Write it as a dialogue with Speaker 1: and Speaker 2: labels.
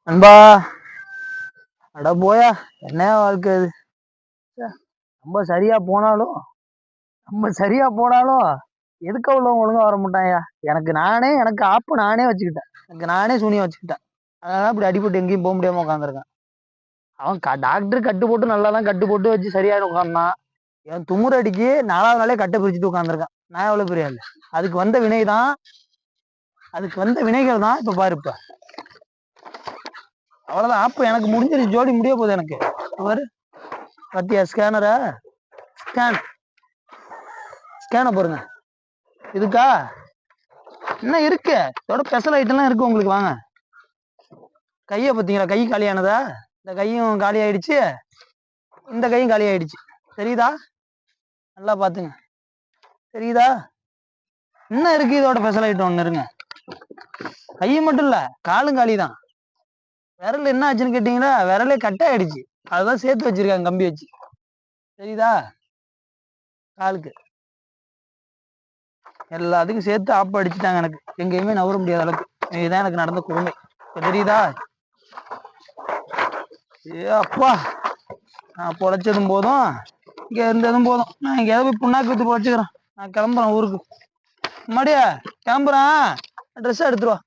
Speaker 1: நண்பா, அட போயா, என்ன வாழ்க்கை இது. ச்சே, நம்ம சரியா போனாலும் நம்ம சரியா போனாலும் எதுக்க உள்ளவங்க ஒழுங்கா வர மாட்டாயா. எனக்கு ஆப்பு நானே வச்சுக்கிட்டேன். எனக்கு நானே சூனியம் வச்சுக்கிட்டேன். அதனால இப்படி அடிபட்டு எங்கேயும் போக முடியாம உட்காந்துருக்கேன். அவன் டாக்டர் கட்டு போட்டு நல்லா தான் கட்டு போட்டு வச்சு சரியாயிடும் உட்காந்தான். என் துமுறு அடிக்கு 4வது நாளே கட்டை பிரிச்சுட்டு உட்காந்துருக்கான். நான் எவ்வளவு பெரிய ஆளு. அதுக்கு வந்த வினை தான் அதுக்கு வந்த வினைகள் தான் இப்ப பாரு. இப்ப அவ்வளவுதான், ஆப்பு எனக்கு முடிஞ்சிருச்சு. ஜோடி முடிய போகுது எனக்கு. பாரு, பத்தியா ஸ்கேனரா? ஸ்கேனை பாருங்க. இதுக்கா இன்னும் இருக்கு, இதோட ஸ்பெஷல் ஐட்டம்லாம் இருக்கு உங்களுக்கு. வாங்க, கையை பார்த்தீங்களா? கை காலியானதா? இந்த கையும் காலி ஆயிடுச்சு, இந்த கையும் காலி ஆயிடுச்சு. தெரியுதா? நல்லா பாத்துங்க, தெரியுதா? இன்னும் இருக்கு, இதோட ஸ்பெஷல் ஐட்டம் ஒண்ணு இருங்க. கை மட்டும் இல்ல, காலும் காலி தான். விரல் என்ன ஆச்சுன்னு கேட்டீங்களா? விரலே கட் ஆயிடுச்சு. அதுதான் சேர்த்து வச்சிருக்காங்க கம்பி வச்சு. தெரியுதா? காலுக்கு எல்லாத்துக்கும் சேர்த்து ஆப்பு அடிச்சுட்டாங்க. எனக்கு எங்கேயுமே நவர முடியாத அளவுக்கு. இதுதான் எனக்கு நடந்த கொடுமை. இப்ப தெரியுதா? ஏ அப்பா, நான் பொழைச்சதும் போதும், இங்க இருந்ததும் போதும். நான் எங்கேயாவது போய் புண்ணாக்கு வித்து பொழைச்சுக்கிறேன். நான் கிளம்புறேன் ஊருக்கு. மடியா கிளம்புறேன், ட்ரெஸ் எடுத்துருவா.